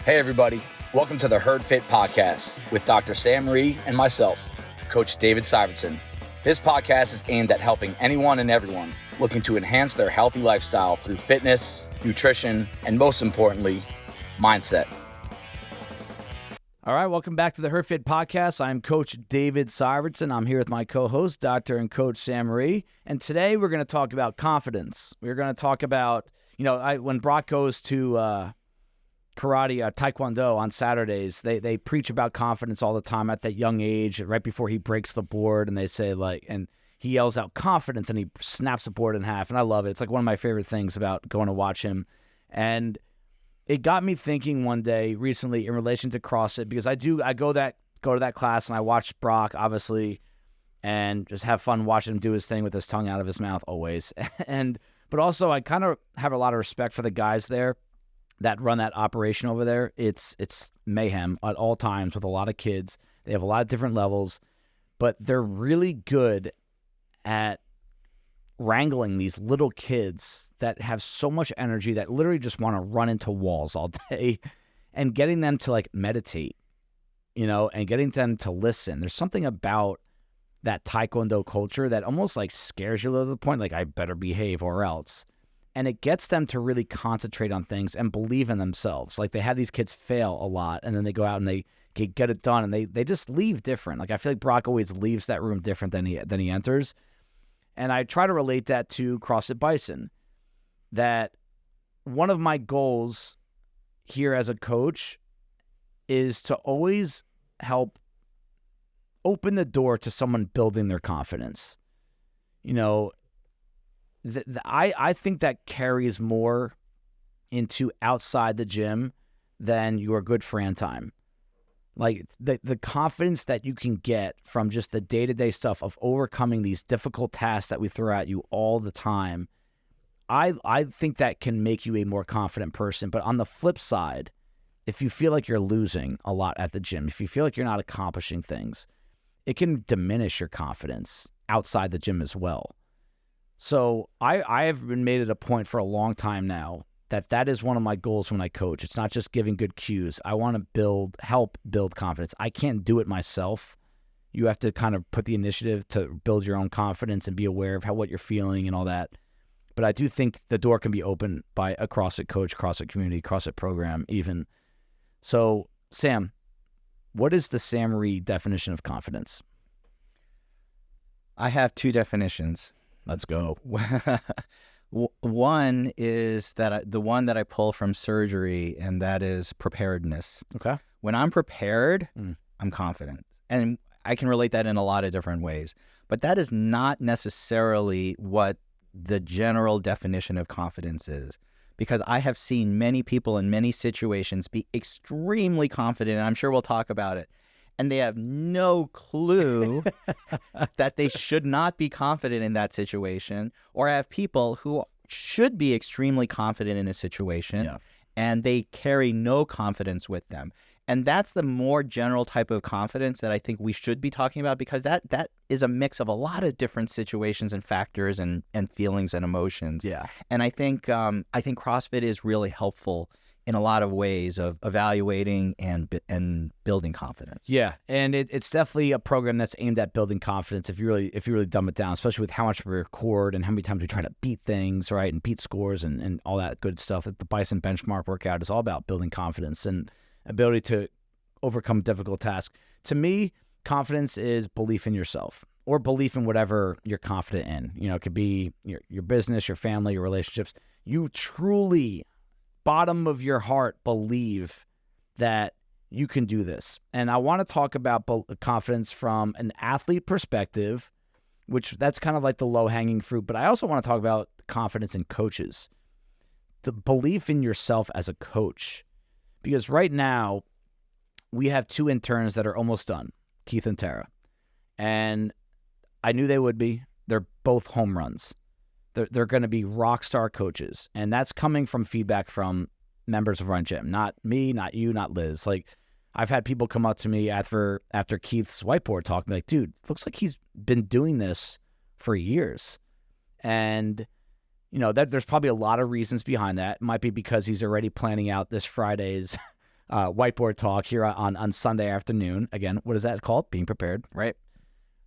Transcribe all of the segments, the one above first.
Hey everybody, welcome to the Herd Fit Podcast with Dr. Sam Rhee and myself, Coach David Syvertsen. This podcast is aimed at helping anyone and everyone looking to enhance their healthy lifestyle through fitness, nutrition, and most importantly, mindset. All right, welcome back to the Herd Fit Podcast. I'm Coach David Syvertsen. I'm here with my co-host, Dr. and Coach Sam Rhee. And today we're going to talk about confidence. We're going to talk about, when Brock goes to karate, Taekwondo on Saturdays, they preach about confidence all the time at that young age, right before he breaks the board, and they say and he yells out confidence and he snaps the board in half, and I love it. It's like one of my favorite things about going to watch him. And it got me thinking one day recently in relation to CrossFit, because I go to that class and I watch Brock, obviously, and just have fun watching him do his thing with his tongue out of his mouth always. But also I kind of have a lot of respect for the guys there that run that operation over there. It's mayhem at all times with a lot of kids. They have a lot of different levels, but they're really good at wrangling these little kids that have so much energy that literally just want to run into walls all day, and getting them to meditate, and getting them to listen. There's something about that Taekwondo culture that almost scares you to the point I better behave or else. And it gets them to really concentrate on things and believe in themselves. They have these kids fail a lot, and then they go out and they get it done, and they just leave different. I feel like Brock always leaves that room different than he enters. And I try to relate that to CrossFit Bison, that one of my goals here as a coach is to always help open the door to someone building their confidence. I think that carries more into outside the gym than your good Fran time. The confidence that you can get from just the day-to-day stuff of overcoming these difficult tasks that we throw at you all the time, I think that can make you a more confident person. But on the flip side, if you feel like you're losing a lot at the gym, if you feel like you're not accomplishing things, it can diminish your confidence outside the gym as well. So I have been made it a point for a long time now that is one of my goals when I coach. It's not just giving good cues. I want to help build confidence. I can't do it myself. You have to kind of put the initiative to build your own confidence and be aware of what you're feeling and all that. But I do think the door can be opened by a CrossFit coach, CrossFit community, CrossFit program even. So, Sam, what is the Sam Rhee definition of confidence? I have two definitions. Let's go. One is the one that I pull from surgery, and that is preparedness. Okay. When I'm prepared, I'm confident. And I can relate that in a lot of different ways. But that is not necessarily what the general definition of confidence is. Because I have seen many people in many situations be extremely confident, and I'm sure we'll talk about it, and they have no clue that they should not be confident in that situation, or have people who should be extremely confident in a situation, and they carry no confidence with them. And that's the more general type of confidence that I think we should be talking about, because that is a mix of a lot of different situations and factors and feelings and emotions. Yeah. And I think CrossFit is really helpful in a lot of ways of evaluating and building confidence. Yeah, and it's definitely a program that's aimed at building confidence if you really dumb it down, especially with how much we record and how many times we try to beat things, right, and beat scores and all that good stuff. The Bison benchmark workout is all about building confidence and ability to overcome difficult tasks. To me, confidence is belief in yourself or belief in whatever you're confident in. It could be your business, your family, your relationships. You truly, bottom of your heart, believe that you can do this. And I want to talk about confidence from an athlete perspective, which that's kind of like the low-hanging fruit. But I also want to talk about confidence in coaches, the belief in yourself as a coach. Because right now, we have two interns that are almost done, Keith and Tara. And I knew they would be. They're both home runs. They're going to be rock star coaches. And that's coming from feedback from members of our gym. Not me, not you, not Liz. I've had people come up to me after Keith's whiteboard talk and be like, dude, looks like he's been doing this for years. And that there's probably a lot of reasons behind that. It might be because he's already planning out this Friday's whiteboard talk here on Sunday afternoon. Again, what is that called? Being prepared. Right.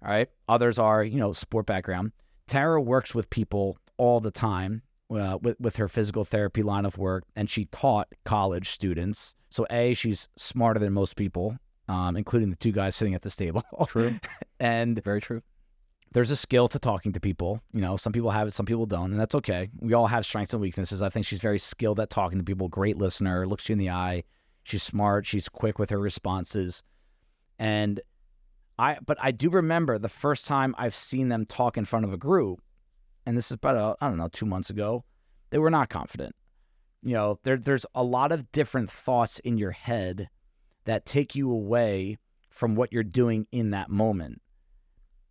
All right. Others are, sport background. Tara works with people all the time with her physical therapy line of work, and she taught college students. So she's smarter than most people, including the two guys sitting at this table. True. And very true. There's a skill to talking to people. Some people have it, some people don't, and that's okay. We all have strengths and weaknesses. I think she's very skilled at talking to people, great listener, looks you in the eye. She's smart. She's quick with her responses. But I do remember the first time I've seen them talk in front of a group, and this is about, 2 months ago, they were not confident. There's a lot of different thoughts in your head that take you away from what you're doing in that moment.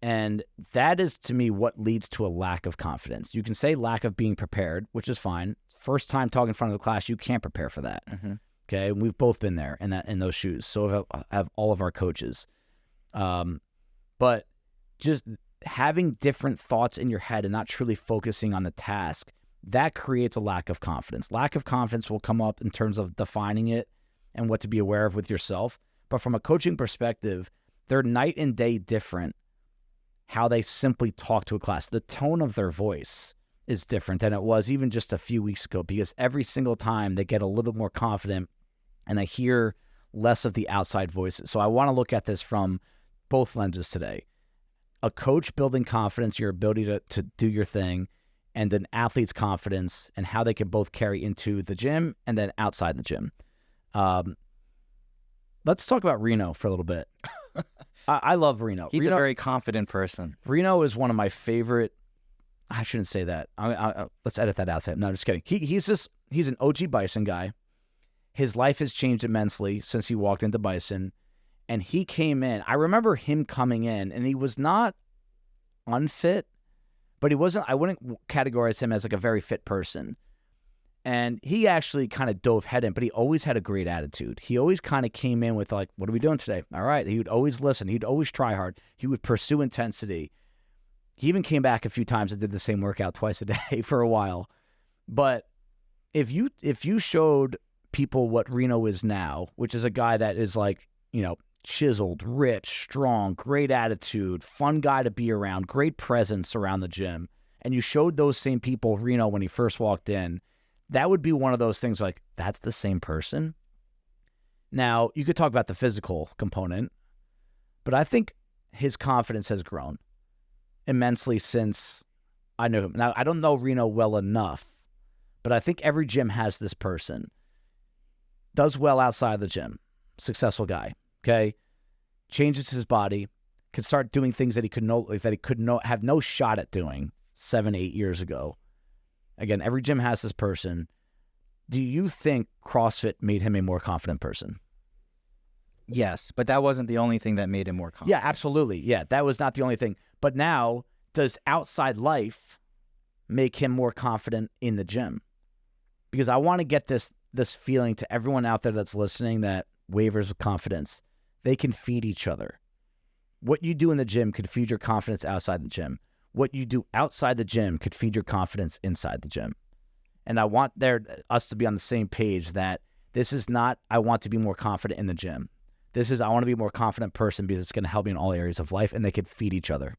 And that is, to me, what leads to a lack of confidence. You can say lack of being prepared, which is fine. First time talking in front of the class, you can't prepare for that. Mm-hmm. Okay, and we've both been there in those shoes. So have all of our coaches. But just having different thoughts in your head and not truly focusing on the task, that creates a lack of confidence. Lack of confidence will come up in terms of defining it and what to be aware of with yourself. But from a coaching perspective, they're night and day different how they simply talk to a class. The tone of their voice is different than it was even just a few weeks ago, because every single time they get a little bit more confident and they hear less of the outside voices. So I want to look at this from both lenses today. A coach building confidence, your ability to do your thing, and an athlete's confidence and how they can both carry into the gym and then outside the gym. Let's talk about Reno for a little bit. I love Reno. He's a very confident person. Reno is one of my favorite. I shouldn't say that. Let's edit that out. No, just kidding. He's an OG Bison guy. His life has changed immensely since he walked into Bison. And he came in. I remember him coming in, and he was not unfit, but he wasn't. I wouldn't categorize him as like a very fit person. And he actually kind of dove head in, but he always had a great attitude. He always kind of came in with like, what are we doing today? All right. He would always listen. He'd always try hard. He would pursue intensity. He even came back a few times and did the same workout twice a day for a while. But if you showed people what Reno is now, which is a guy that is like, chiseled, rich, strong, great attitude, fun guy to be around, great presence around the gym, and you showed those same people Reno when he first walked in, that would be one of those things like, that's the same person. Now, you could talk about the physical component, but I think his confidence has grown immensely since I knew him. Now, I don't know Reno well enough, but I think every gym has this person. Does well outside the gym. Successful guy. Okay, changes his body, can start doing things that he could have no shot at doing 7-8 years ago. Again, every gym has this person. Do you think CrossFit made him a more confident person? Yes, but that wasn't the only thing that made him more confident. Yeah, absolutely. Yeah, that was not the only thing. But now, does outside life make him more confident in the gym? Because I want to get this feeling to everyone out there that's listening that wavers with confidence. They can feed each other. What you do in the gym could feed your confidence outside the gym. What you do outside the gym could feed your confidence inside the gym. And I want us to be on the same page that this is not, I want to be more confident in the gym. This is, I want to be a more confident person because it's going to help me in all areas of life, and they could feed each other.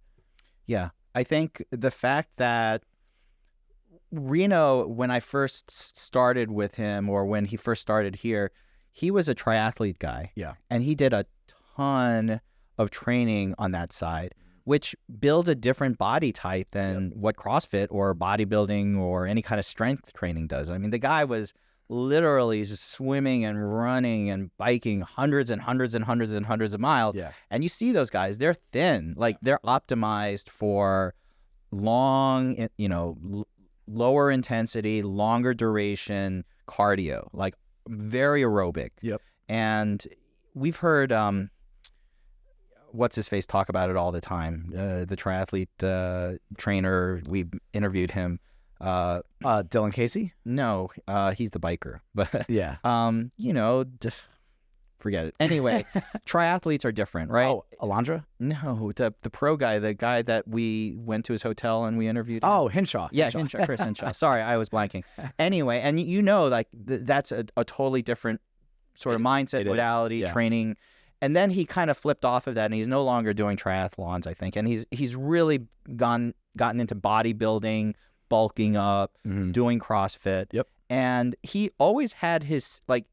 Yeah. I think the fact that Reno, when I first started with him, or when he first started here, he was a triathlete guy. Yeah. And he did a ton of training on that side, which builds a different body type than what CrossFit or bodybuilding or any kind of strength training does. I mean, the guy was literally just swimming and running and biking hundreds and hundreds and hundreds and hundreds of miles. Yeah. And you see those guys, they're thin. Like, they're optimized for long, lower intensity, longer duration cardio, like very aerobic. Yep. And we've heard what's his face talk about it all the time. The triathlete trainer, we interviewed him. Dylan Casey? No, he's the biker. But yeah. Forget it. Anyway, triathletes are different, right? Oh, Alondra? No, the pro guy, the guy that we went to his hotel and we interviewed him. Oh, Hinshaw. Yeah, Hinshaw, Chris Hinshaw. Sorry, I was blanking. Anyway, and like that's a totally different sort of mindset, modality, training. And then he kind of flipped off of that, and he's no longer doing triathlons, I think. And he's really gotten into bodybuilding, bulking up, doing CrossFit. Yep. And he always had his, like,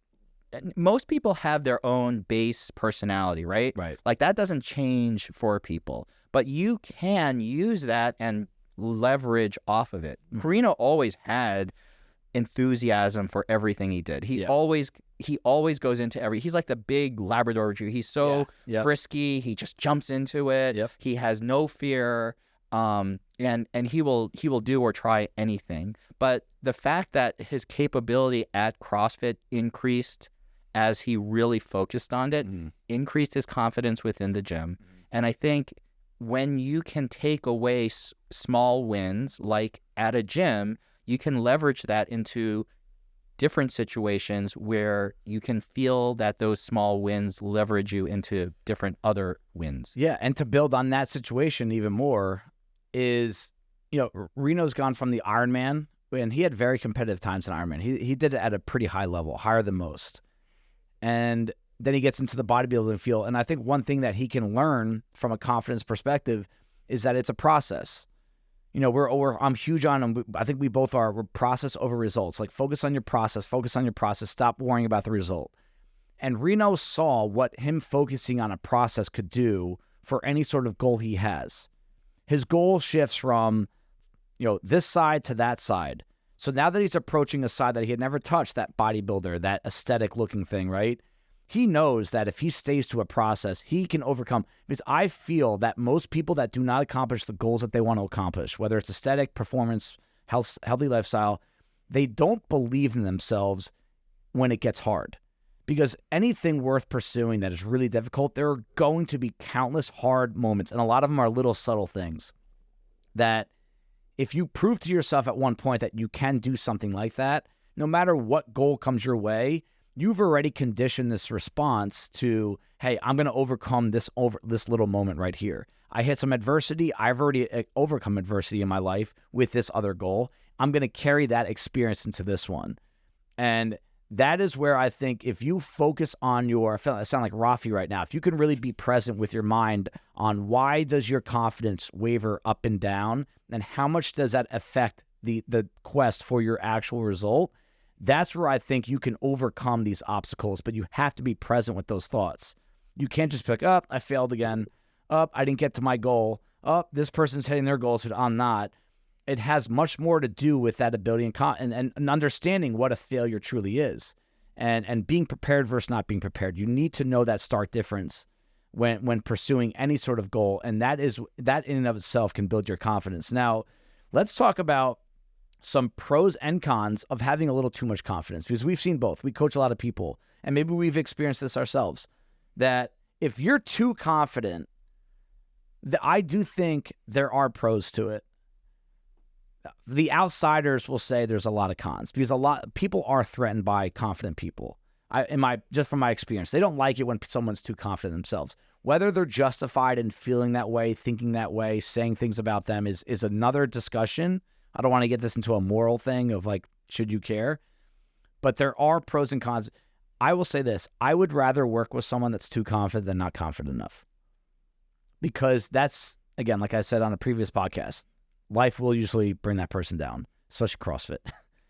most people have their own base personality, right? Right. Like, that doesn't change for people. But you can use that and leverage off of it. Reno always had enthusiasm for everything he did. He always goes into he's like the big Labrador Retriever. He's so frisky. He just jumps into it. Yep. He has no fear. And he will do or try anything. But the fact that his capability at CrossFit increased as he really focused on it, increased his confidence within the gym. And I think when you can take away small wins, like at a gym, you can leverage that into different situations where you can feel that those small wins leverage you into different other wins. Yeah, and to build on that situation even more is, Reno's gone from the Ironman, and he had very competitive times in Ironman. He did it at a pretty high level, higher than most. And then he gets into the bodybuilding field. And I think one thing that he can learn from a confidence perspective is that it's a process. I'm huge on, I think we both are, we're process over results. Like, focus on your process, stop worrying about the result. And Reno saw what him focusing on a process could do for any sort of goal he has. His goal shifts from, this side to that side. So now that he's approaching a side that he had never touched, that bodybuilder, that aesthetic looking thing, right? He knows that if he stays to a process, he can overcome. Because I feel that most people that do not accomplish the goals that they want to accomplish, whether it's aesthetic, performance, healthy lifestyle, they don't believe in themselves when it gets hard. Because anything worth pursuing that is really difficult, there are going to be countless hard moments, and a lot of them are little subtle things that if you prove to yourself at one point that you can do something like that, no matter what goal comes your way, you've already conditioned this response to, hey, I'm going to overcome this little moment right here. I hit some adversity. I've already overcome adversity in my life with this other goal. I'm going to carry that experience into this one. And that is where I think if you focus on I sound like Rhee right now, if you can really be present with your mind on why does your confidence waver up and down, and how much does that affect the quest for your actual result, that's where I think you can overcome these obstacles, but you have to be present with those thoughts. You can't just pick up, I failed again. I didn't get to my goal. This person's hitting their goals, but I'm not. It has much more to do with that ability and understanding what a failure truly is, and being prepared versus not being prepared. You need to know that stark difference when pursuing any sort of goal, and that in and of itself can build your confidence. Now, let's talk about some pros and cons of having a little too much confidence, because we've seen both. We coach a lot of people, and maybe we've experienced this ourselves, that if you're too confident, I do think there are pros to it. The outsiders will say there's a lot of cons, because people are threatened by confident people. Just from my experience, they don't like it when someone's too confident themselves. Whether they're justified in feeling that way, thinking that way, saying things about them is another discussion. I don't want to get this into a moral thing of like, should you care? But there are pros and cons. I will say this: I would rather work with someone that's too confident than not confident enough, because that's, again, like I said on a previous podcast, life will usually bring that person down, especially CrossFit.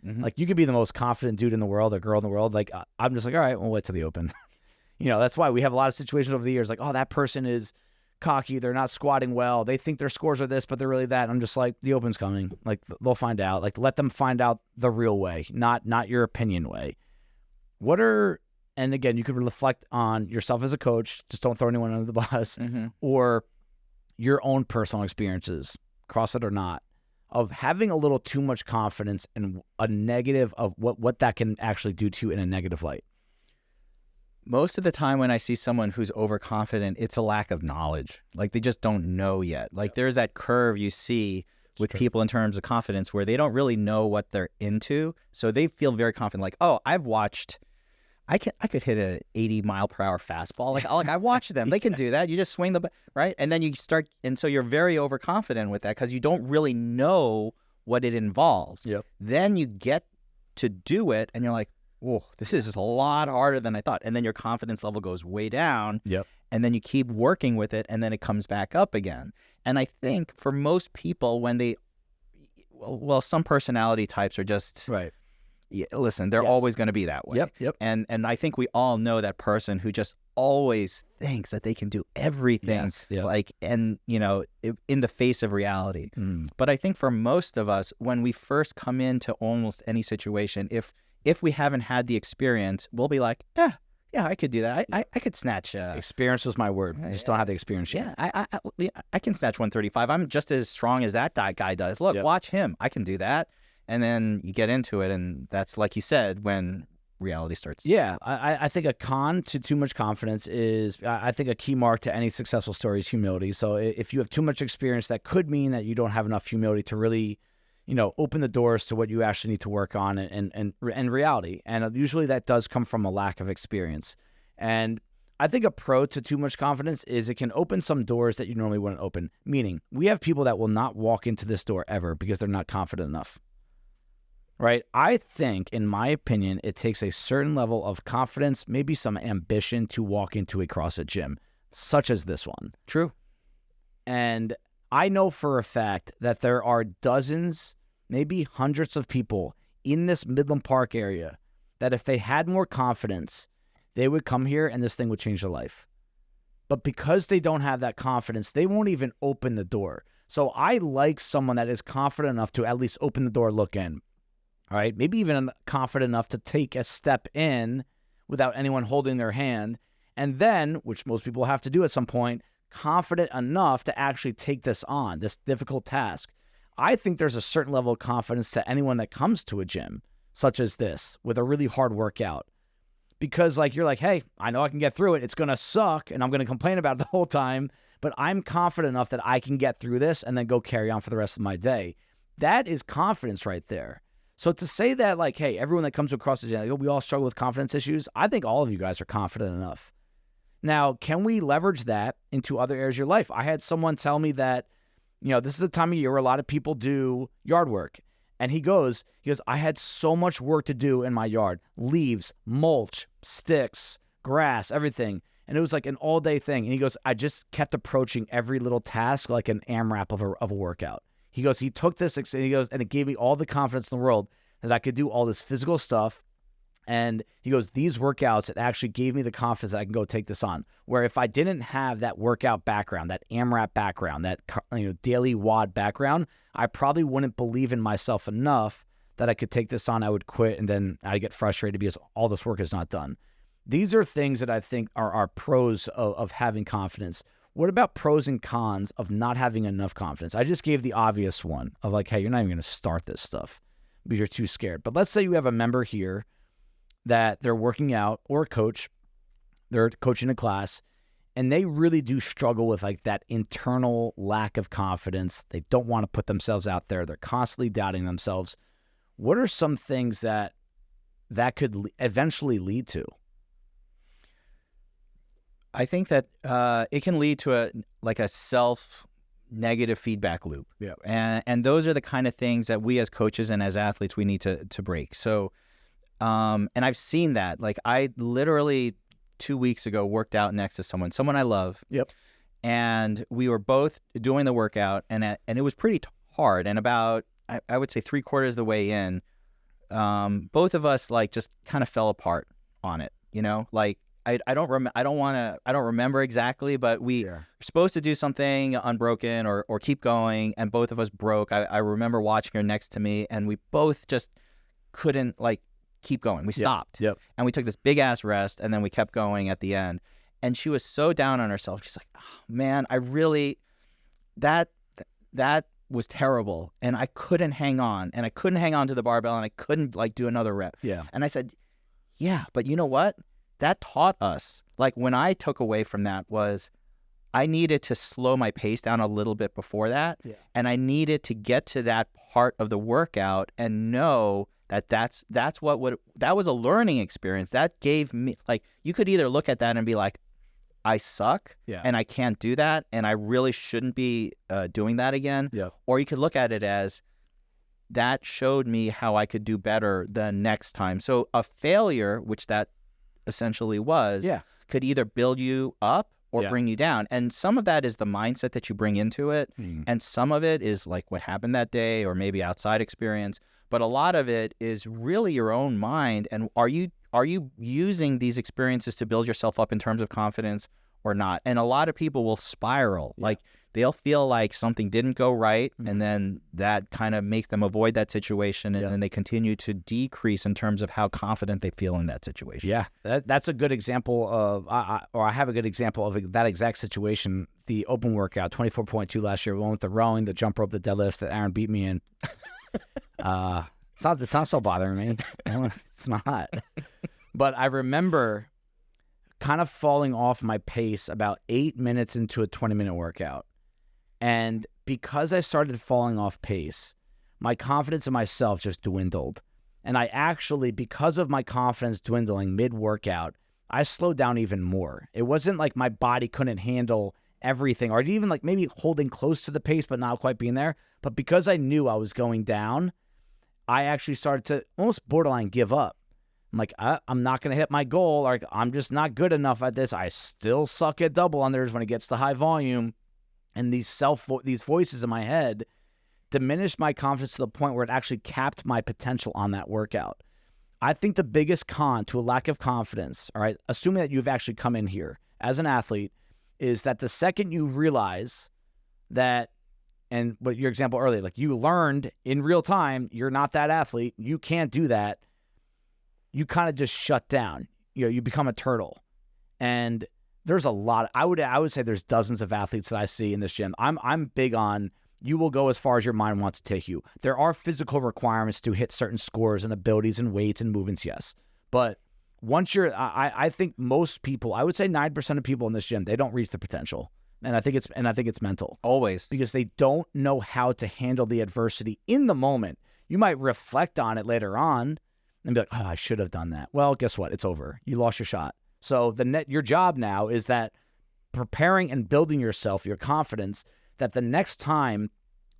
Mm-hmm. Like, you could be the most confident dude in the world or girl in the world. Like, I'm just like, all right, we'll wait till the open. That's why we have a lot of situations over the years. Like, oh, that person is cocky. They're not squatting well. They think their scores are this, but they're really that. And I'm just like, the open's coming. Like, they'll find out. Like, let them find out the real way, not your opinion way. And again, you could reflect on yourself as a coach. Just don't throw anyone under the bus. Mm-hmm. Or your own personal experiences, CrossFit or not, of having a little too much confidence in a negative of what that can actually do to you in a negative light. Most of the time when I see someone who's overconfident, it's a lack of knowledge. Like, they just don't know yet. Like, there's that curve you see with people in terms of confidence where they don't really know what they're into. So they feel very confident. Like, oh, I could hit a 80-mile-per-hour fastball. Like I watched them. They can do that. You just swing right? And then you start, and so you're very overconfident with that because you don't really know what it involves. Yep. Then you get to do it, and you're like, whoa, this is a lot harder than I thought. And then your confidence level goes way down. Yep. And then you keep working with it, and then it comes back up again. And I think for most people, when they, well, some personality types are just, Right. yeah, listen, they're Yes. always going to be that way. Yep. And I think we all know that person who just always thinks that they can do everything, Yes. Yep. like, and in the face of reality. But I think for most of us, when we first come into almost any situation, if we haven't had the experience, we'll be like, yeah, I could do that. I could snatch. Experience was my word. I just don't have the experience yet. Yeah, I can snatch 135. I'm just as strong as that guy does. Look, Yep. watch him. I can do that. And then you get into it, and that's, like you said, when reality starts. Yeah, I think a con to too much confidence is, I think a key mark to any successful story is humility. So if you have too much experience, that could mean that you don't have enough humility to really, open the doors to what you actually need to work on and reality. And usually that does come from a lack of experience. And I think a pro to too much confidence is it can open some doors that you normally wouldn't open. Meaning, we have people that will not walk into this door ever because they're not confident enough. Right? I think, in my opinion, it takes a certain level of confidence, maybe some ambition to walk into a CrossFit gym, such as this one. True. And I know for a fact that there are dozens, maybe hundreds of people in this Midland Park area that if they had more confidence, they would come here and this thing would change their life. But because they don't have that confidence, they won't even open the door. So I like someone that is confident enough to at least open the door, look in. All right, maybe even confident enough to take a step in without anyone holding their hand. And then, which most people have to do at some point, confident enough to actually take this on, this difficult task. I think there's a certain level of confidence to anyone that comes to a gym, such as this, with a really hard workout. Because you're like, hey, I know I can get through it. It's going to suck, and I'm going to complain about it the whole time, but I'm confident enough that I can get through this and then go carry on for the rest of my day. That is confidence right there. So to say that, hey, everyone that comes across the gym, we all struggle with confidence issues, I think all of you guys are confident enough. Now, can we leverage that into other areas of your life? I had someone tell me that, this is the time of year where a lot of people do yard work. And he goes, I had so much work to do in my yard. Leaves, mulch, sticks, grass, everything. And it was like an all-day thing. And he goes, I just kept approaching every little task like an AMRAP of a workout. He goes, he took this, and he goes, and it gave me all the confidence in the world that I could do all this physical stuff. And he goes, these workouts, it actually gave me the confidence that I can go take this on. Where if I didn't have that workout background, that AMRAP background, that daily WOD background, I probably wouldn't believe in myself enough that I could take this on. I would quit, and then I get frustrated because all this work is not done. These are things that I think are pros of having confidence. What about pros and cons of not having enough confidence? I just gave the obvious one of hey, you're not even going to start this stuff because you're too scared. But let's say you have a member here that they're working out, or a coach, they're coaching a class, and they really do struggle with that internal lack of confidence. They don't want to put themselves out there. They're constantly doubting themselves. What are some things that could eventually lead to? I think that it can lead to a self-negative feedback loop. Yeah. And those are the kind of things that we as coaches and as athletes, we need to break. So, and I've seen that. I literally 2 weeks ago worked out next to someone I love. Yep. And we were both doing the workout, and it was pretty hard. And about, I would say 3/4 of the way in, both of us just kind of fell apart on it, I don't remember exactly, but we were supposed to do something unbroken or keep going, and both of us broke. I remember watching her next to me, and we both just couldn't keep going. We stopped. Yep. And we took this big ass rest, and then we kept going at the end. And she was so down on herself. She's like, oh, man, I really, that was terrible. And I couldn't hang on, and I couldn't hang on to the barbell, and I couldn't do another rep. Yeah. And I said, yeah, but you know what? That taught us, when I took away from that was I needed to slow my pace down a little bit before that. Yeah. And I needed to get to that part of the workout and know that that was a learning experience. That gave me, you could either look at that and be like, I suck and I can't do that, and I really shouldn't be doing that again. Yeah. Or you could look at it as, that showed me how I could do better the next time. So a failure, which that essentially was, could either build you up or bring you down. And some of that is the mindset that you bring into it. And some of it is like what happened that day or maybe outside experience. But a lot of it is really your own mind. And are you using these experiences to build yourself up in terms of confidence or not? And a lot of people will spiral. Like they'll feel like something didn't go right, and then that kind of makes them avoid that situation, and then they continue to decrease in terms of how confident they feel in that situation. Yeah, that's a good example of, I have a good example of that exact situation. The open workout, 24.2 last year, one with the rowing, the jump rope, the deadlifts that Aaron beat me in. It's not so bothering me. It's not. But I remember kind of falling off my pace about 8 minutes into a 20-minute workout. And because I started falling off pace, my confidence in myself just dwindled. And I actually, because of my confidence dwindling mid-workout, I slowed down even more. It wasn't like my body couldn't handle everything, or even like maybe holding close to the pace but not quite being there. But because I knew I was going down, I actually started to almost borderline give up. I'm like, I'm not going to hit my goal. Like, I'm just not good enough at this. I still suck at double unders when it gets to high volume. And these voices in my head diminished my confidence to the point where it actually capped my potential on that workout. I think the biggest con to a lack of confidence, all right, assuming that you've actually come in here as an athlete, is that the second you realize that, and what your example earlier, like you learned in real time, you're not that athlete, you can't do that, you kind of just shut down. You become a turtle. And there's a lot. I would say there's dozens of athletes that I see in this gym. I'm big on, you will go as far as your mind wants to take you. There are physical requirements to hit certain scores and abilities and weights and movements, yes. But once I think most people, I would say 9% of people in this gym, they don't reach the potential. And I think it's mental. Always. Because they don't know how to handle the adversity in the moment. You might reflect on it later on and be like, oh, I should have done that. Well, guess what? It's over. You lost your shot. So your job now is that preparing and building yourself, your confidence, that the next time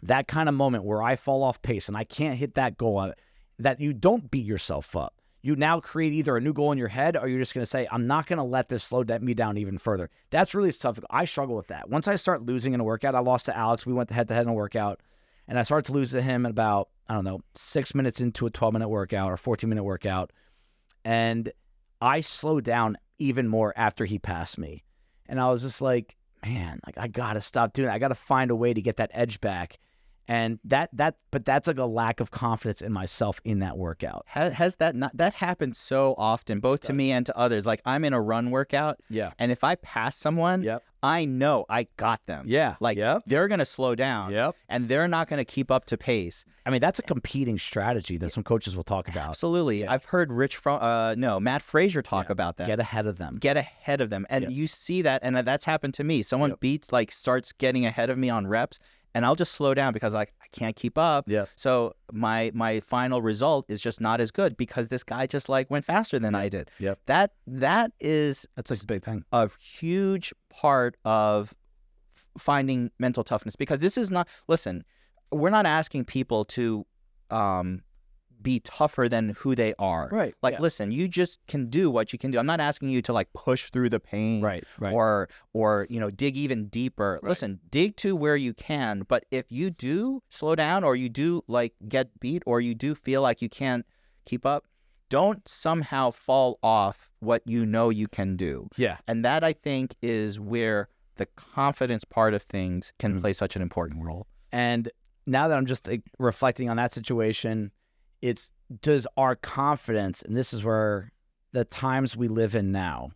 that kind of moment where I fall off pace and I can't hit that goal, that you don't beat yourself up. You now create either a new goal in your head, or you're just going to say, I'm not going to let this slow me down even further. That's really tough. I struggle with that. Once I start losing in a workout, I lost to Alex. We went head-to-head in a workout, and I started to lose to him at about, 6 minutes into a 12-minute workout or 14-minute workout, and I slowed down even more after he passed me. And I was just like, man, like I got to stop doing that. I got to find a way to get that edge back. And but that's like a lack of confidence in myself in that workout. Has that happened so often, both to me and to others. Like I'm in a run workout, and if I pass someone, I know I got them. They're going to slow down, and they're not going to keep up to pace. I mean, that's a competing strategy that some coaches will talk about. Absolutely. Yeah. I've heard Matt Frazier talk about that. Get ahead of them. And you see that, and that's happened to me. Someone starts getting ahead of me on reps, and I'll just slow down because I can't keep up. So my final result is just not as good because this guy just went faster than I did. That's a big thing. A huge part of finding mental toughness, because this is not, listen, we're not asking people to be tougher than who they are. Right. Listen, you just can do what you can do. I'm not asking you to push through the pain. Right. Or dig even deeper. Right. Listen, dig to where you can. But if you do slow down, or you do get beat, or you do feel like you can't keep up, don't somehow fall off what you know you can do. Yeah. And that, I think, is where the confidence part of things can play such an important role. And now that I'm just reflecting on that situation, does our confidence, and this is where the times we live in now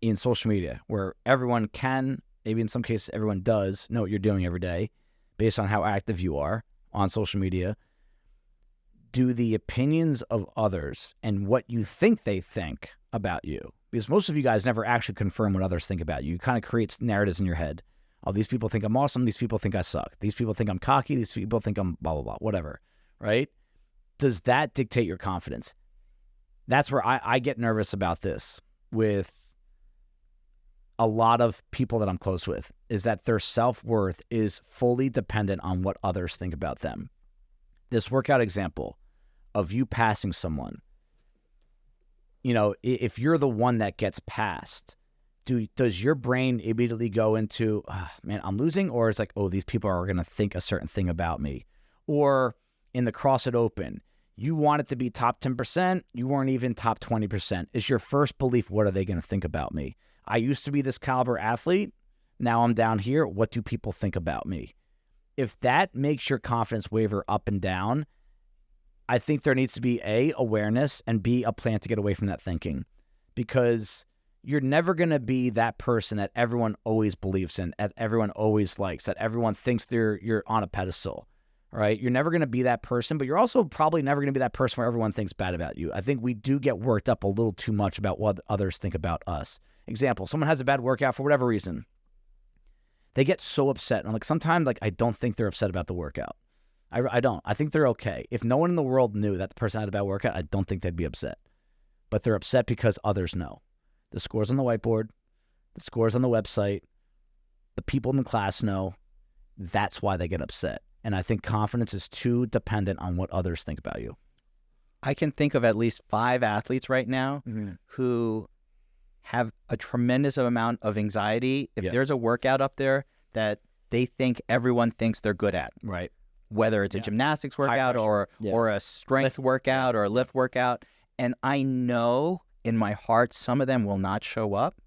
in social media, where everyone can, maybe in some cases everyone does, know what you're doing every day based on how active you are on social media, do the opinions of others and what you think they think about you, because most of you guys never actually confirm what others think about you. You kind of create narratives in your head. Oh, these people think I'm awesome. These people think I suck. These people think I'm cocky. These people think I'm blah, blah, blah, whatever, right? Does that dictate your confidence? That's where I get nervous about this with a lot of people that I'm close with, is that their self-worth is fully dependent on what others think about them. this workout example of you passing someone, you know, if you're the one that gets passed, does your brain immediately go into, oh, man, I'm losing? Or it's like, oh, these people are going to think a certain thing about me? Or in the CrossFit Open, you want it to be top 10%, you weren't even top 20%. Is your first belief, what are they going to think about me? I used to be this caliber athlete. Now I'm down here. What do people think about me? If that makes your confidence waver up and down, I think there needs to be A, awareness, and B, a plan to get away from that thinking. Because you're never going to be that person that everyone always believes in, that everyone always likes, that everyone thinks you're on a pedestal, right? You're never going to be that person, but you're also probably never going to be that person where everyone thinks bad about you. I think we do get worked up a little too much about what others think about us. Example, someone has a bad workout for whatever reason. They get so upset. And I'm like, sometimes like I don't think they're upset about the workout. I don't. I think they're okay. If no one in the world knew that the person had a bad workout, I don't think they'd be upset. But they're upset because others know. The scores on the whiteboard, the scores on the website, the people in the class know. That's why they get upset. And I think confidence is too dependent on what others think about you. I can think of at least 5 athletes right now who have a tremendous amount of anxiety if there's a workout up there that they think everyone thinks they're good at. Right. Whether it's a gymnastics workout or a strength workout or a lift workout. And I know in my heart some of them will not show up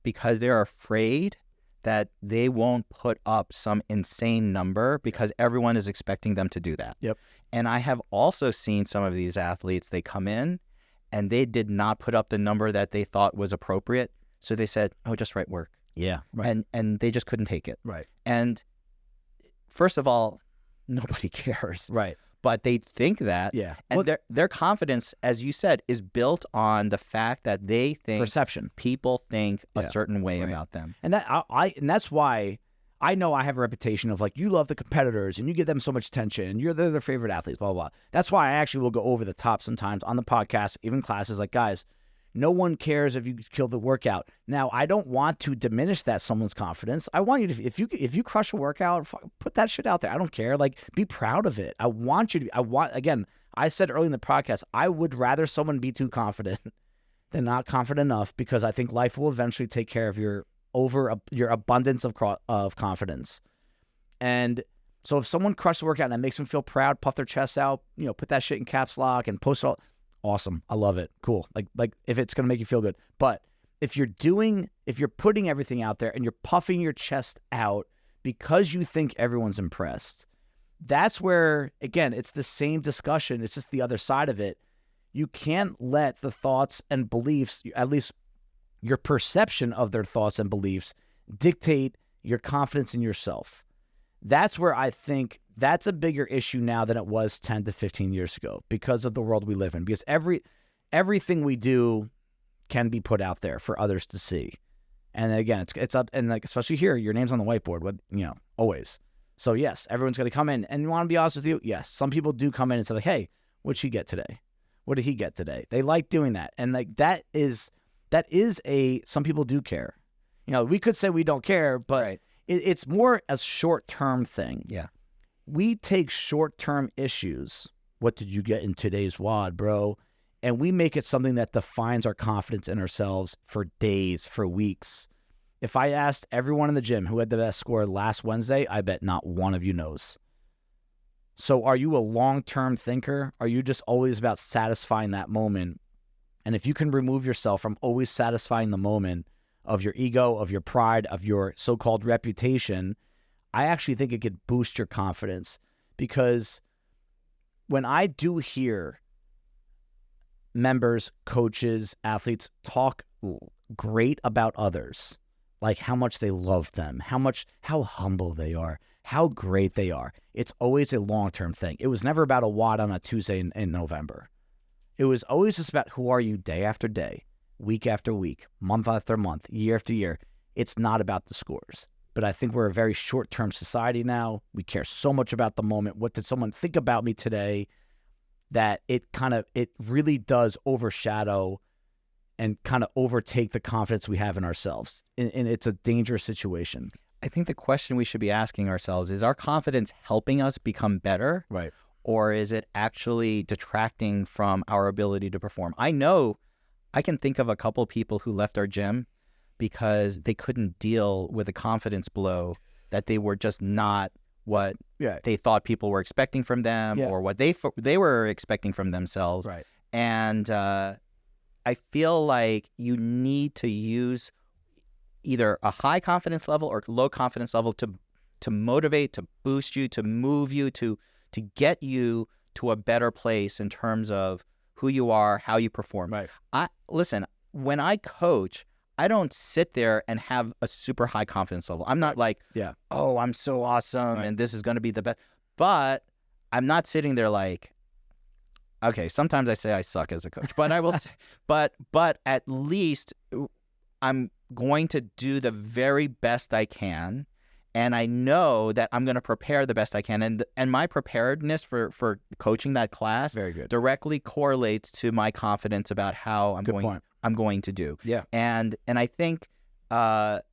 because they're afraid that they won't put up some insane number because everyone is expecting them to do that. And I have also seen some of these athletes, they come in and they did not put up the number that they thought was appropriate. So they said, oh, just write work. And they just couldn't take it. And first of all, nobody cares. But they think that. And their confidence, as you said, is built on the fact that they think perception. People think a certain way about them. And and that's why I know I have a reputation of like, you love the competitors and you give them so much attention and they're their favorite athletes, blah, blah, blah. That's why I actually will go over the top sometimes on the podcast, even classes, like, guys, no one cares if you kill the workout. Now, I don't want to diminish someone's confidence. I want you to, if you crush a workout, put that shit out there. I don't care. like, be proud of it. I want you to, again, I said early in the podcast, I would rather someone be too confident than not confident enough, because I think life will eventually take care of your abundance of confidence. And so if someone crushes a workout and it makes them feel proud, puff their chest out, put that shit in caps lock and post it all, awesome. I love it. Cool. Like if it's going to make you feel good. But if you're putting everything out there and you're puffing your chest out because you think everyone's impressed, that's where, again, it's the same discussion. It's just the other side of it. You can't let the thoughts and beliefs, at least your perception of their thoughts and beliefs, dictate your confidence in yourself. That's where I think that's a bigger issue now than it was 10 to 15 years ago because of the world we live in. Because everything we do can be put out there for others to see. And again, it's up, and like, especially here, your name's on the whiteboard, always. So yes, everyone's going to come in, and you want to be honest with you. Yes, some people do come in and say like, hey, what'd she get today? What did he get today? They like doing that. And like, that is some people do care. We could say we don't care, but it's more a short-term thing. We take short-term issues. What did you get in today's WOD, bro? And we make it something that defines our confidence in ourselves for days, for weeks. If I asked everyone in the gym who had the best score last Wednesday, I bet not one of you knows. So are you a long-term thinker? Are you just always about satisfying that moment? And if you can remove yourself from always satisfying the moment of your ego, of your pride, of your so-called reputation, I actually think it could boost your confidence. Because when I do hear members, coaches, athletes talk great about others, like how much they love them, how humble they are, how great they are, it's always a long-term thing. It was never about a WOD on a Tuesday in November. It was always just about who are you day after day, week after week, month after month, year after year. It's not about the scores. But I think we're a very short-term society now. We care so much about the moment. What did someone think about me today? That it really does overshadow and kind of overtake the confidence we have in ourselves. And it's a dangerous situation. I think the question we should be asking ourselves is our confidence helping us become better? or is it actually detracting from our ability to perform? I know I can think of a couple people who left our gym because they couldn't deal with a confidence blow that they were just not what they thought people were expecting from them or what they were expecting from themselves. Right. And I feel like you need to use either a high confidence level or low confidence level to motivate, to boost you, to move you, to get you to a better place in terms of who you are, how you perform. Right. Listen, when I coach, I don't sit there and have a super high confidence level. I'm not like, oh, I'm so awesome and this is going to be the best. But I'm not sitting there like, okay, sometimes I say I suck as a coach, but I will say, but at least I'm going to do the very best I can. And I know that I'm going to prepare the best I can. And my preparedness for coaching that class very good directly correlates to my confidence about how I'm going to do. Yeah. And I think that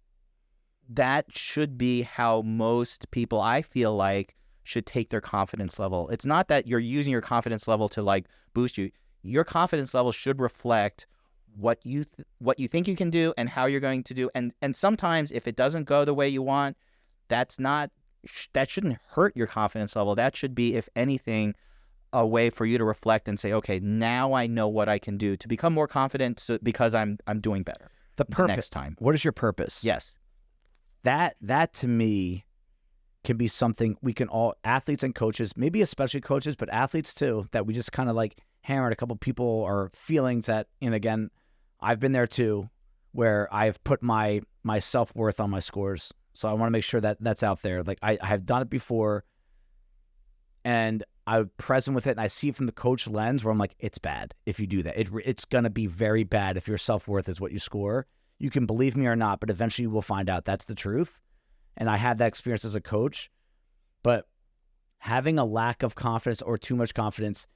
should be how most people, I feel like, should take their confidence level. It's not that you're using your confidence level to like boost you. Your confidence level should reflect what you think you can do and how you're going to do. And sometimes if it doesn't go the way you want, that shouldn't hurt your confidence level. That should be, if anything, a way for you to reflect and say, okay, now I know what I can do to become more confident because I'm doing better. The purpose. Next time. What is your purpose? Yes. That to me can be something we can all, athletes and coaches, maybe especially coaches, but athletes too, that we just kind of like hammered a couple people or feelings that, and again, I've been there too, where I've put my self-worth on my scores. So I want to make sure that that's out there. Like I have done it before and I'm present with it and I see it from the coach lens where I'm like, it's bad if you do that. It's going to be very bad if your self-worth is what you score. You can believe me or not, but eventually you will find out that's the truth. And I had that experience as a coach, but having a lack of confidence or too much confidence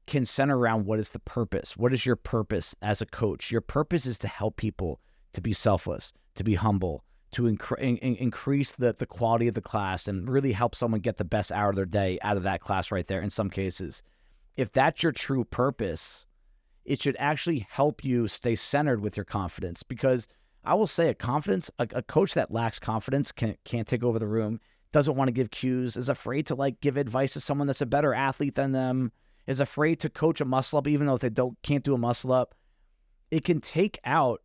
can center around what is the purpose. What is your purpose as a coach? Your purpose is to help people to be selfless, to be humble, to increase the quality of the class and really help someone get the best hour of their day out of that class right there in some cases. If that's your true purpose, it should actually help you stay centered with your confidence, because I will say a coach that lacks confidence can't take over the room, doesn't want to give cues, is afraid to like give advice to someone that's a better athlete than them, is afraid to coach a muscle up even though they can't do a muscle up. It can take out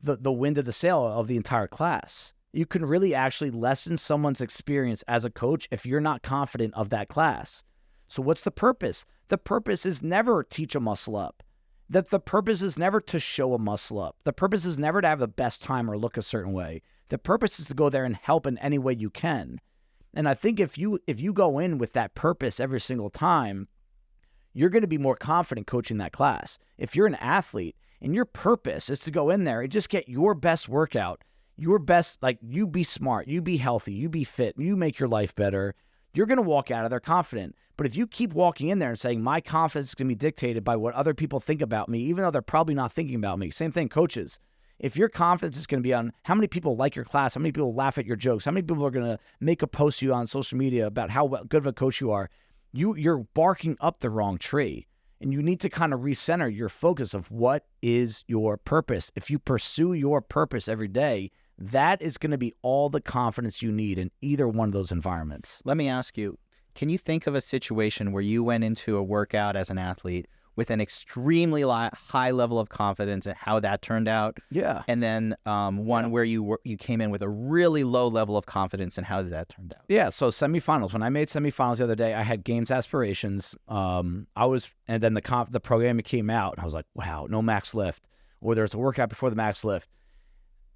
the wind of the sail of the entire class. You can really actually lessen someone's experience as a coach if you're not confident of that class. So what's the purpose? The purpose is never teach a muscle up. The purpose is never to show a muscle up. The purpose is never to have the best time or look a certain way. The purpose is to go there and help in any way you can. And I think if you go in with that purpose every single time, you're going to be more confident coaching that class. If you're an athlete and your purpose is to go in there and just get your best workout, your best, like you be smart, you be healthy, you be fit, you make your life better, you're going to walk out of there confident. But if you keep walking in there and saying, my confidence is going to be dictated by what other people think about me, even though they're probably not thinking about me. Same thing, coaches. If your confidence is going to be on how many people like your class, how many people laugh at your jokes, how many people are going to make a post to you on social media about how good of a coach you are, you're barking up the wrong tree. And you need to kind of recenter your focus of what is your purpose. If you pursue your purpose every day, that is going to be all the confidence you need in either one of those environments. Let me ask you, can you think of a situation where you went into a workout as an athlete with an extremely high level of confidence and how that turned out? Yeah. And then where you came in with a really low level of confidence and how did that turn out? Yeah. So semifinals. When I made semifinals the other day, I had games aspirations. And then the program came out, and I was like, wow, no max lift, or there's a workout before the max lift,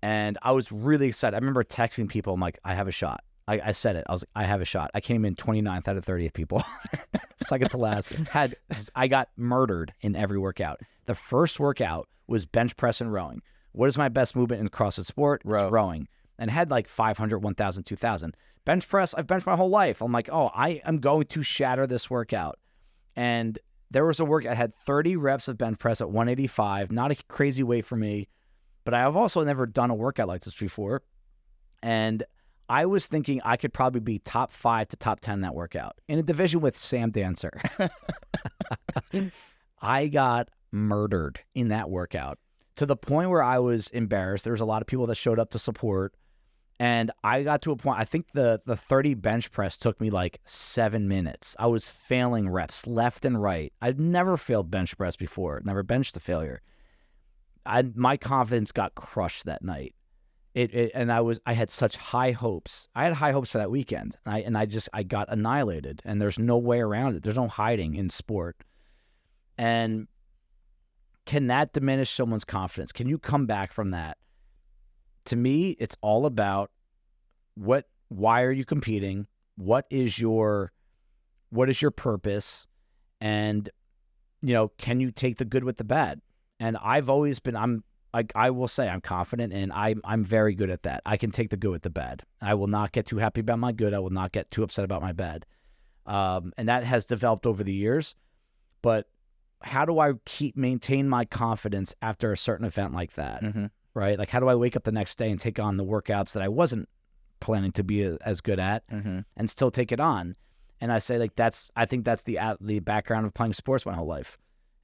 and I was really excited. I remember texting people. I'm like, I have a shot. I said it. I was like, I have a shot. I came in 29th out of 30th people. Second to last. I got murdered in every workout. The first workout was bench press and rowing. What is my best movement in CrossFit sport? It's rowing. And had like 500, 1,000, 2,000. Bench press, I've benched my whole life. I'm like, oh, I am going to shatter this workout. And there was a workout. I had 30 reps of bench press at 185. Not a crazy weight for me. But I have also never done a workout like this before. And I was thinking I could probably be top 5 to top 10 in that workout in a division with Sam Dancer. I got murdered in that workout to the point where I was embarrassed. There was a lot of people that showed up to support. And I got to a point, I think the 30 bench press took me like 7 minutes. I was failing reps left and right. I'd never failed bench press before, never benched to failure. My confidence got crushed that night. I had such high hopes. I had high hopes for that weekend, and I got annihilated. And there's no way around it. There's no hiding in sport. And can that diminish someone's confidence? Can you come back from that? To me, it's all about why are you competing? What is your purpose? And, can you take the good with the bad? And I've always been, I will say I'm confident, and I'm very good at that. I can take the good with the bad. I will not get too happy about my good. I will not get too upset about my bad. And that has developed over the years. But how do I maintain my confidence after a certain event like that? Mm-hmm. Right? Like, how do I wake up the next day and take on the workouts that I wasn't planning to be as good at, mm-hmm. and still take it on? And I say, like, I think that's the background of playing sports my whole life,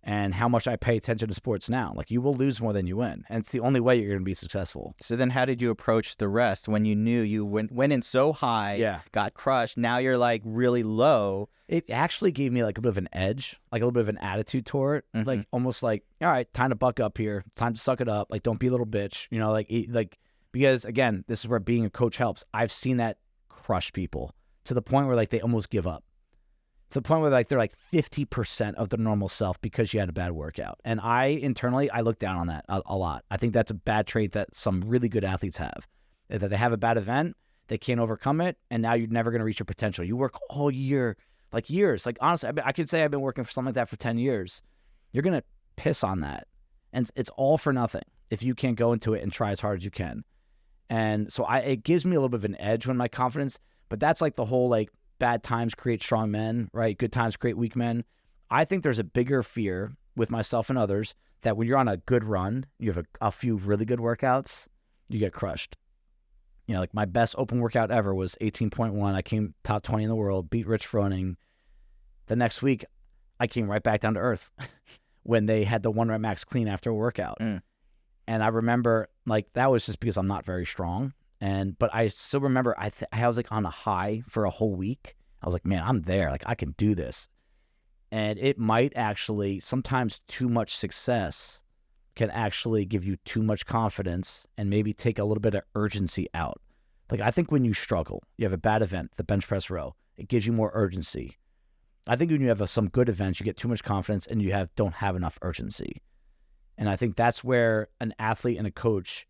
and how much I pay attention to sports now. Like, you will lose more than you win, and it's the only way you're going to be successful. So then how did you approach the rest when you knew you went in so high, got crushed, now you're like really low? It actually gave me like a bit of an edge, like a little bit of an attitude toward it, mm-hmm. like almost like, all right, time to buck up here, time to suck it up, like don't be a little bitch, because again, this is where being a coach helps. I've seen that crush people to the point where like they almost give up. To the point where like they're like 50% of their normal self because you had a bad workout. And internally, I look down on that a lot. I think that's a bad trait that some really good athletes have. That they have a bad event, they can't overcome it, and now you're never going to reach your potential. You work all year, like years. Like honestly, I could say I've been working for something like that for 10 years. You're going to piss on that. And it's all for nothing if you can't go into it and try as hard as you can. And so it gives me a little bit of an edge when my confidence, but that's like the whole like, bad times create strong men, right? Good times create weak men. I think there's a bigger fear with myself and others that when you're on a good run, you have a few really good workouts, you get crushed. Like my best open workout ever was 18.1. I came top 20 in the world, beat Rich Froning. The next week, I came right back down to earth when they had the 1 rep max clean after a workout. And I remember like that was just because I'm not very strong. But I still remember I was like on a high for a whole week. I was like, man, I'm there. Like I can do this. And it might actually, sometimes too much success can actually give you too much confidence and maybe take a little bit of urgency out. Like I think when you struggle, you have a bad event, the bench press row, it gives you more urgency. I think when you have some good events, you get too much confidence and you don't have enough urgency. And I think that's where an athlete and a coach,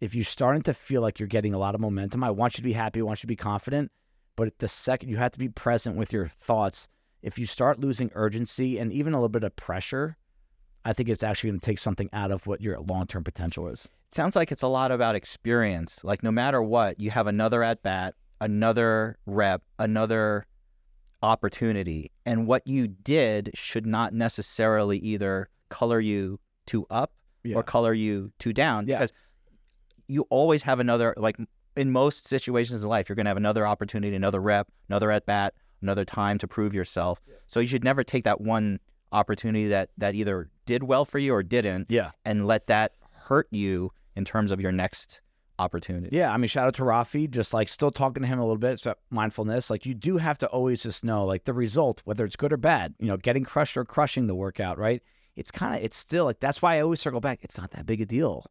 if you're starting to feel like you're getting a lot of momentum, I want you to be happy, I want you to be confident, but the second you have to be present with your thoughts. If you start losing urgency and even a little bit of pressure, I think it's actually going to take something out of what your long-term potential is. It sounds like it's a lot about experience. Like no matter what, you have another at-bat, another rep, another opportunity. And what you did should not necessarily either color you to up or color you to down. Because you always have another, like in most situations in life, you're going to have another opportunity, another rep, another at-bat, another time to prove yourself. So you should never take that one opportunity that either did well for you or didn't and let that hurt you in terms of your next opportunity. Yeah, I mean, shout out to Rhee, just like still talking to him a little bit about mindfulness. Like you do have to always just know like the result, whether it's good or bad, getting crushed or crushing the workout, right? It's still like, that's why I always circle back. It's not that big a deal.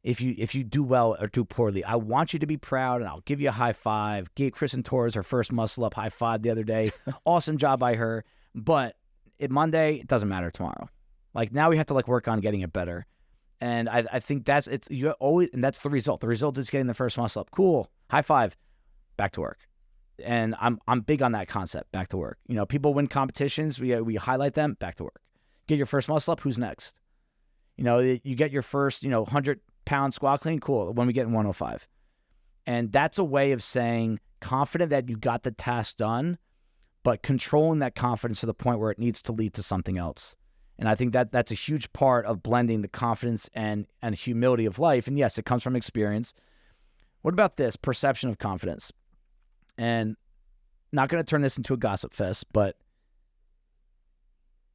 If you do well or do poorly, I want you to be proud, and I'll give you a high five. Gave Kristen Torres her first muscle up high five the other day. Awesome job by her. But Monday, it doesn't matter tomorrow. Like now we have to like work on getting it better. And I think that's the result. The result is getting the first muscle up. Cool. High five. Back to work. And I'm big on that concept. Back to work. People win competitions. We highlight them. Back to work. Get your first muscle up. Who's next? You get your first 100-pound squat clean. Cool. When we get in 105. And that's a way of saying confident that you got the task done, but controlling that confidence to the point where it needs to lead to something else. And I think that that's a huge part of blending the confidence and humility of life. And yes, it comes from experience. What about this perception of confidence? And not going to turn this into a gossip fest, but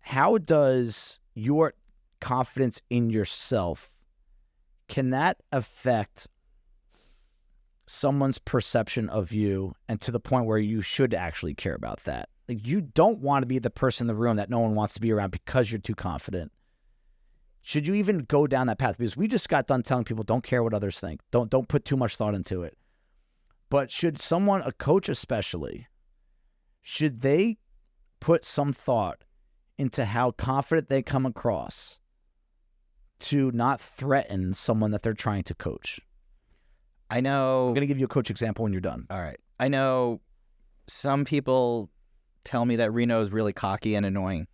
how does your confidence in yourself, can that affect someone's perception of you, and to the point where you should actually care about that? Like, you don't want to be the person in the room that no one wants to be around because you're too confident. Should you even go down that path? Because we just got done telling people don't care what others think. Don't put too much thought into it. But should someone, a coach especially, should they put some thought into how confident they come across to not threaten someone that they're trying to coach? I know. I'm going to give you a coach example when you're done. All right. I know some people tell me that Reno is really cocky and annoying.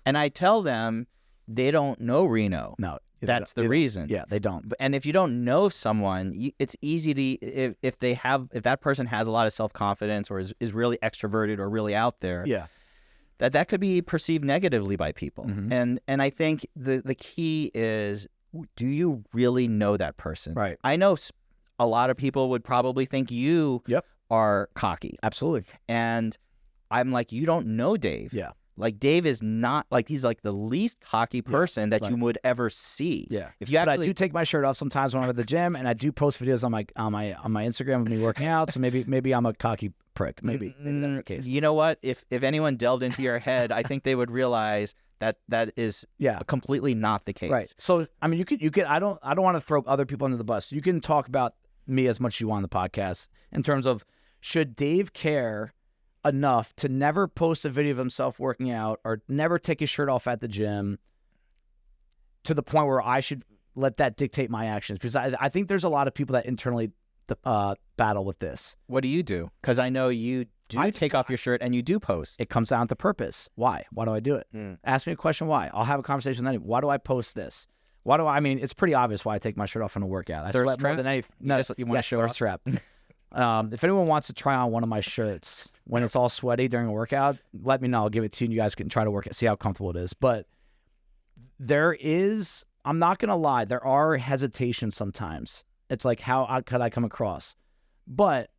And I tell them they don't know Reno. No. That's the reason. Yeah, they don't. And if you don't know someone, it's easy to, if that person has a lot of self-confidence or is really extroverted or really out there, yeah, that could be perceived negatively by people. Mm-hmm. And I think the key is, do you really know that person? Right. I know a lot of people would probably think you are cocky. Absolutely. And I'm like, you don't know Dave. Yeah. Like, Dave is not, like, he's like the least cocky person that you would ever see. Yeah. If you actually, but I do take my shirt off sometimes when I'm at the gym, and I do post videos on my Instagram of me working out. So maybe I'm a cocky prick. Maybe that's the case. You know what? If anyone delved into your head, I think they would realize that is completely not the case. Right. So I mean, you could. I don't want to throw other people under the bus. You can talk about me as much as you want on the podcast in terms of, should Dave care enough to never post a video of himself working out or never take his shirt off at the gym, to the point where I should let that dictate my actions? Because I think there's a lot of people that internally battle with this. What do you do? Because I know you do take off your shirt and you do post. It comes down to purpose. Why? Why do I do it? Ask me a question. Why? I'll have a conversation with anyone. Why do I post this? I mean, it's pretty obvious why I take my shirt off in a workout. I sweat more than anything. No, you want to show thirst trap. If anyone wants to try on one of my shirts when it's all sweaty during a workout, let me know. I'll give it to you, and you guys can try to work it, see how comfortable it is. But I'm not going to lie, there are hesitations sometimes. It's like, how could I come across? But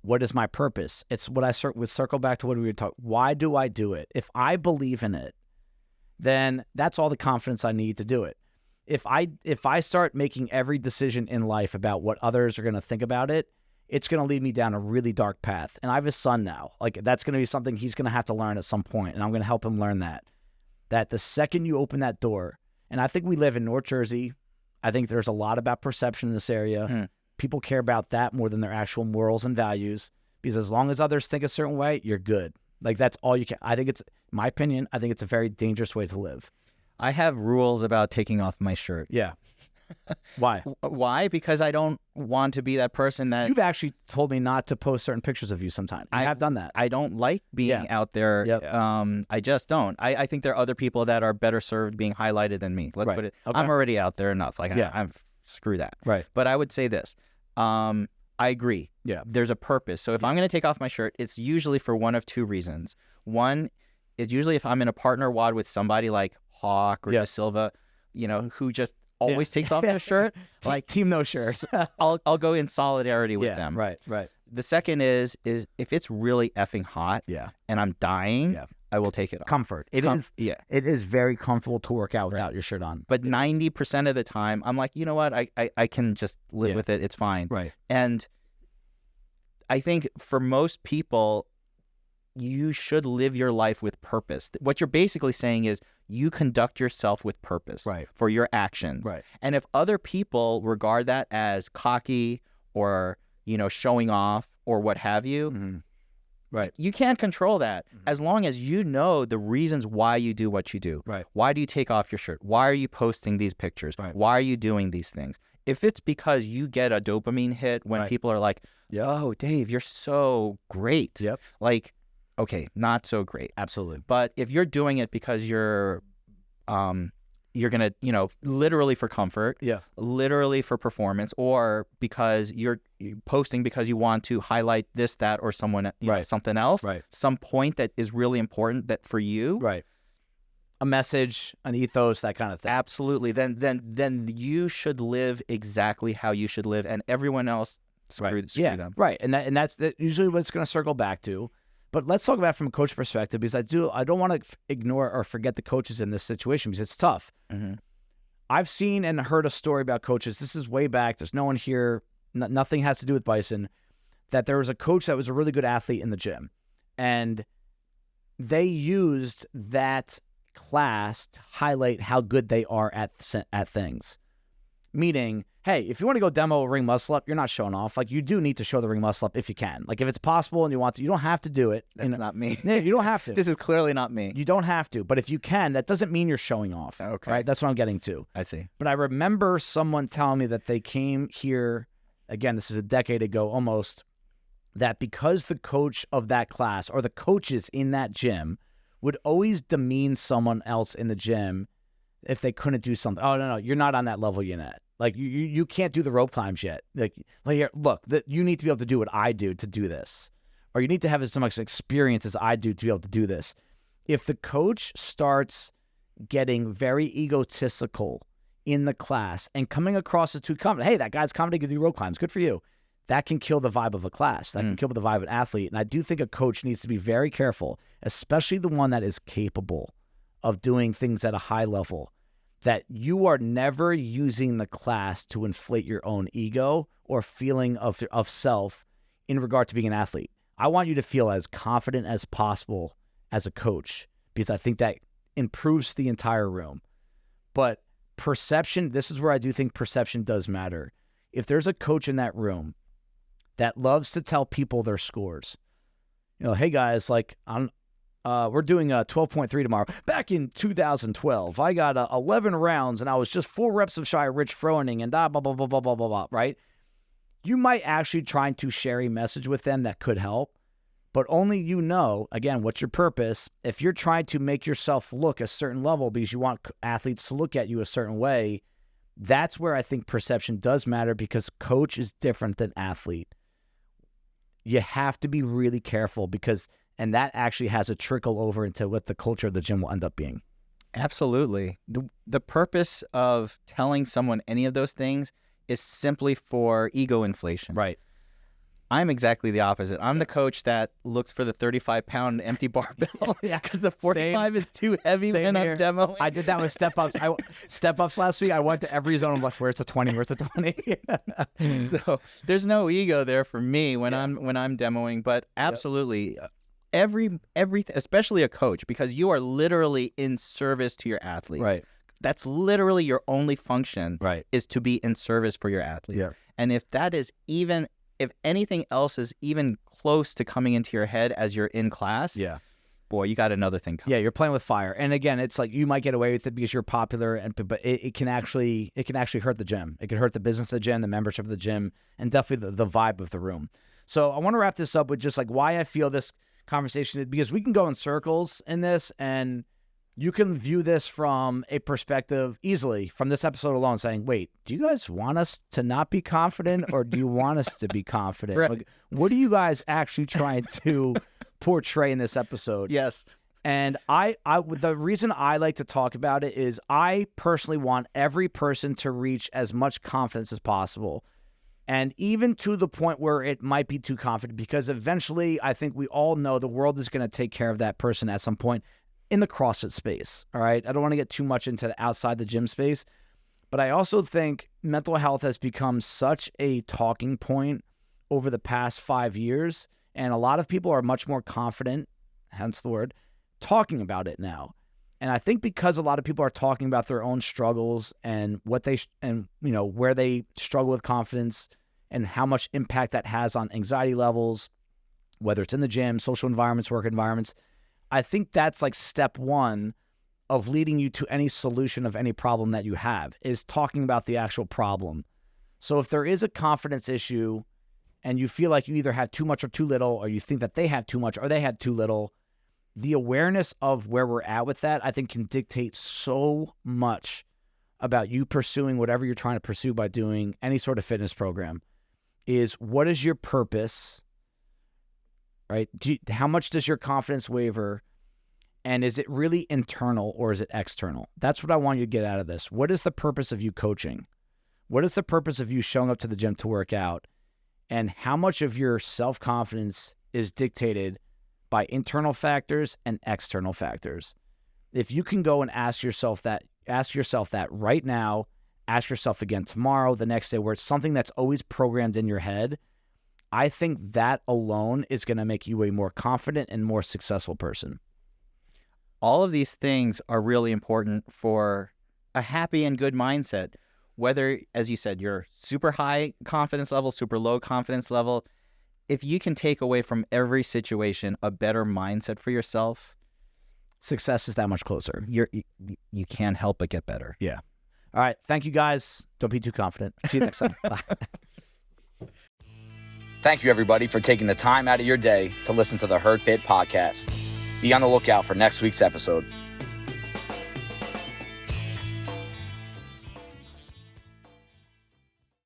what is my purpose? It's what I would circle back to what we were talking. Why do I do it? If I believe in it, then that's all the confidence I need to do it. If I start making every decision in life about what others are going to think about it, it's going to lead me down a really dark path. And I have a son now. Like, that's going to be something he's going to have to learn at some point, and I'm going to help him learn that the second you open that door, and I think we live in North Jersey, I think there's a lot about perception in this area. People care about that more than their actual morals and values, because as long as others think a certain way, you're good. Like, that's all you can. I think my opinion, I think it's a very dangerous way to live. I have rules about taking off my shirt. Yeah. Why? Why? Because I don't want to be that person that... You've actually told me not to post certain pictures of you sometimes. I have done that. I don't like being out there. Yep. I just don't. I think there are other people that are better served being highlighted than me. Let's put it... Okay. I'm already out there enough. Like, I'm screw that. Right. But I would say this. I agree. Yeah. There's a purpose. So if I'm going to take off my shirt, it's usually for one of two reasons. One, it's usually if I'm in a partner WOD with somebody like Hawk or De Silva, who just always takes off their shirt. Like, team no shirt. I'll go in solidarity with them. Right. The second is if it's really effing hot and I'm dying, I will take it off. Comfort. It is very comfortable to work out without your shirt on. But 90% of the time, I'm like, you know what? I can just live with it. It's fine. Right. And I think for most people, you should live your life with purpose. What you're basically saying is you conduct yourself with purpose for your actions. Right. And if other people regard that as cocky or, showing off or what have you, right, you can't control that as long as you know the reasons why you do what you do. Right. Why do you take off your shirt? Why are you posting these pictures? Right. Why are you doing these things? If it's because you get a dopamine hit when people are like, oh, Dave, you're so great. Yep. Like, okay, not so great. Absolutely. But if you're doing it because you're gonna, literally for comfort, literally for performance, or because you're posting because you want to highlight this, that, or someone, something else, some point that is really important that for you, a message, an ethos, that kind of thing. Absolutely. Then you should live exactly how you should live, and everyone else screw them. Right. And that's usually what it's going to circle back to. But let's talk about it from a coach perspective, because I don't want to ignore or forget the coaches in this situation, because it's tough. Mm-hmm. I've seen and heard a story about coaches. This is way back. There's no one here. Nothing has to do with Bison. That there was a coach that was a really good athlete in the gym, and they used that class to highlight how good they are at things. Meaning, hey, if you want to go demo a ring muscle up, you're not showing off. Like, you do need to show the ring muscle up if you can. Like, if it's possible and you want to, you don't have to do it. That's not me. Yeah, you don't have to. This is clearly not me. You don't have to. But if you can, that doesn't mean you're showing off. Okay. Right? That's what I'm getting to. I see. But I remember someone telling me that they came here, again, this is a decade ago almost, that because the coach of that class or the coaches in that gym would always demean someone else in the gym if they couldn't do something. Oh, no, you're not on that level yet. Like, you can't do the rope climbs yet. Like here, look, you need to be able to do what I do to do this. Or you need to have as much experience as I do to be able to do this. If the coach starts getting very egotistical in the class and coming across as too confident, hey, that guy's confident, he can do rope climbs, good for you. That can kill the vibe of a class. That can kill the vibe of an athlete. And I do think a coach needs to be very careful, especially the one that is capable of doing things at a high level, that you are never using the class to inflate your own ego or feeling of self in regard to being an athlete. I want you to feel as confident as possible as a coach, because I think that improves the entire room. But perception, this is where I do think perception does matter. If there's a coach in that room that loves to tell people their scores, hey guys, like we're doing a 12.3 tomorrow. Back in 2012, I got 11 rounds and I was just 4 reps of shy of Rich Froning and blah, blah, blah, blah, blah, blah, blah, right? You might actually try to share a message with them that could help, but only again, what's your purpose? If you're trying to make yourself look a certain level because you want athletes to look at you a certain way, that's where I think perception does matter, because coach is different than athlete. You have to be really careful, and that actually has a trickle over into what the culture of the gym will end up being. Absolutely. The purpose of telling someone any of those things is simply for ego inflation. Right. I'm exactly the opposite. I'm the coach that looks for the 35-pound empty barbell. Yeah, because the 45 is too heavy when I'm demoing. I did that with step-ups. Step-ups last week, I went to every zone. I'm like, where's the 20? Where's the 20? So there's no ego there for me when I'm demoing. But absolutely, every especially a coach, because you are literally in service to your athletes. Right. That's literally your only function. Right. Is to be in service for your athletes. Yeah. And if that is if anything else is even close to coming into your head as you're in class, boy, you got another thing coming. Yeah, you're playing with fire. And again, it's like you might get away with it because you're popular, but it can actually hurt the gym. It can hurt the business of the gym, the membership of the gym, and definitely the vibe of the room. So I want to wrap this up with just like why I feel this conversation, because we can go in circles in this, and you can view this from a perspective easily from this episode alone, saying, wait, do you guys want us to not be confident, or do you want us to be confident? Right. Like, what are you guys actually trying to portray in this episode? Yes. And the reason I like to talk about it is I personally want every person to reach as much confidence as possible. And even to the point where it might be too confident, because eventually I think we all know the world is going to take care of that person at some point in the CrossFit space. All right. I don't want to get too much into the outside the gym space, but I also think mental health has become such a talking point over the past 5 years. And a lot of people are much more confident, hence the word, talking about it now. And I think because a lot of people are talking about their own struggles and where they struggle with confidence and how much impact that has on anxiety levels, whether it's in the gym, social environments, work environments, I think that's like step one of leading you to any solution of any problem that you have, is talking about the actual problem. So if there is a confidence issue and you feel like you either have too much or too little, or you think that they have too much or they have too little, the awareness of where we're at with that, I think, can dictate so much about you pursuing whatever you're trying to pursue by doing any sort of fitness program. Is what is your purpose, right? How much does your confidence waver? And is it really internal or is it external? That's what I want you to get out of this. What is the purpose of you coaching? What is the purpose of you showing up to the gym to work out? And how much of your self-confidence is dictated by internal factors and external factors? If you can go and ask yourself that right now, ask yourself again tomorrow, the next day, where it's something that's always programmed in your head, I think that alone is going to make you a more confident and more successful person. All of these things are really important for a happy and good mindset. Whether, as you said, you're super high confidence level, super low confidence level, if you can take away from every situation a better mindset for yourself, success is that much closer. You can't help but get better. Yeah. All right. Thank you, guys. Don't be too confident. See you next time. Bye. Thank you, everybody, for taking the time out of your day to listen to the Herd Fit podcast. Be on the lookout for next week's episode.